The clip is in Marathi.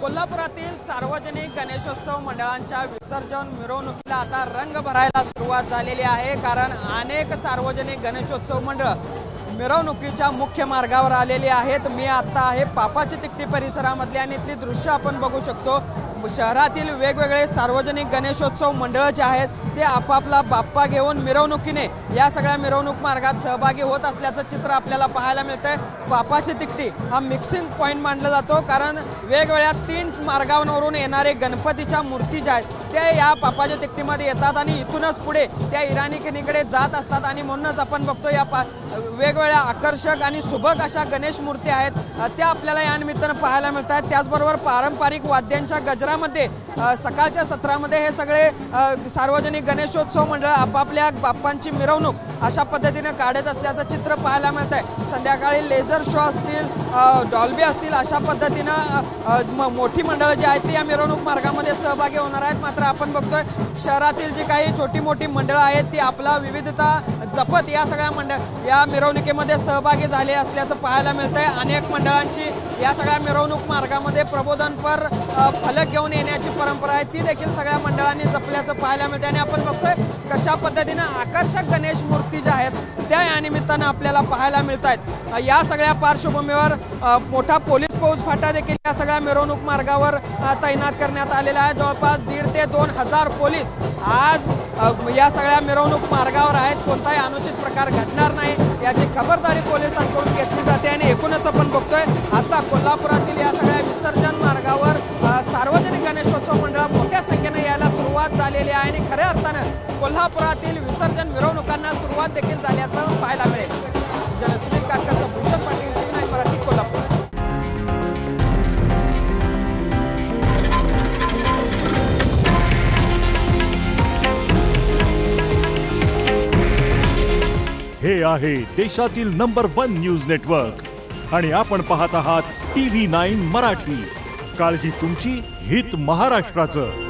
कोल्हापुरातील सार्वजनिक गणेशोत्सव मंडळांच्या विसर्जन मिरवणुकीला आता रंग भरायला सुरुवात झालेली आहे। कारण अनेक सार्वजनिक गणेशोत्सव मंडळ मिरवणुकीच्या मुख्य मार्गावर आलेली आहेत। मी आता आहे पापाची तिकटी परिसरामधली आणि इथली दृश्य आपण बघू शकतो। शहरातील वेगवेगळे सार्वजनिक गणेशोत्सव मंडळ जे आहेत ते आपापला बाप्पा घेऊन मिरवणुकीने या सगळ्या मिरवणूक मार्गात सहभागी होत असल्याचं चित्र आपल्याला पाहायला मिळतंय। पापाची तिकटी हा मिक्सिंग पॉइंट मानला जातो, कारण वेगवेगळ्या 3 मार्गावरून येणारे गणपतीच्या मूर्ती ज्या आहेत त्या या पापाच्या तिकटीमध्ये येतात आणि इथूनच पुढे त्या इराणी खिणीकडे जात असतात। आणि म्हणूनच आपण बघतो या वेगवेगळ्या आकर्षक आणि सुबक अशा गणेश मूर्ती आहेत त्या आपल्याला या निमित्तानं पाहायला मिळतात। त्याचबरोबर पारंपरिक वाद्यांच्या गजरामध्ये सकाळच्या सत्रामध्ये हे सगळे सार्वजनिक गणेशोत्सव मंडळ आपापल्या बाप्पांची मिरवणूक अशा पद्धतीने काढत असल्याचं चित्र पाहायला मिळत आहे। संध्याकाळी लेझर शो असतील, डॉल्बी असतील, अशा पद्धतीनं मोठी मंडळं जी आहेत ती या मिरवणूक मार्गामध्ये सहभागी होणार आहेत। मात्र आपण बघतोय शहरातील जी काही छोटी मोठी मंडळं आहेत ती आपला विविधता जपत या सगळ्या या मिरवणुकीमध्ये सहभागी झाले असल्याचं पाहायला मिळतंय। अनेक मंडळांची या सगळ्या मिरवणूक मार्गामध्ये प्रबोधनपर फलक घेऊन येण्याची परंपरा आहे ती देखील सगळ्या मंडळांनी जपल्याचं पाहायला मिळते। आणि आपण बघतोय कशा पद्धतीनं आकर्षक गणेश मूर्ती ज्या आहेत त्या या निमित्तानं आपल्याला पाहायला मिळत आहेत। या सगळ्या पार्श्वभूमीवर मोठा पोलीस फौज फाटा देखील या सगळ्या मिरवणूक मार्गावर तैनात करण्यात आलेला आहे। जवळपास 1,500 ते 2,000 पोलीस आज या सगळ्या मिरवणूक मार्गावर आहेत। कोणताही अनुचित प्रकार घडणार नाही याची खबरदारी पोलिसांकडून घेतली जाते। आणि एकूणच आपण बघतोय आता कोल्हापुरातील या सगळ्या विसर्जन मार्गावर सार्वजनिक गणेशोत्सव मंडळ मोठ्या संख्येने यायला सुरुवात झालेली आहे आणि खऱ्या अर्थानं कोल्हापुरातील विसर्जन मिरवणुकांना सुरुवात देखील झाल्याचं पाहायला मिळेल। सुनील काटकर, भूषण पाटील, TV9 मराठी, कोल्हापूर। हे आहे देशातील नंबर 1 न्यूज नेटवर्क आणि आपण पाहत आहात TV9 मराठी। काळजी तुमची, हित महाराष्ट्राचं।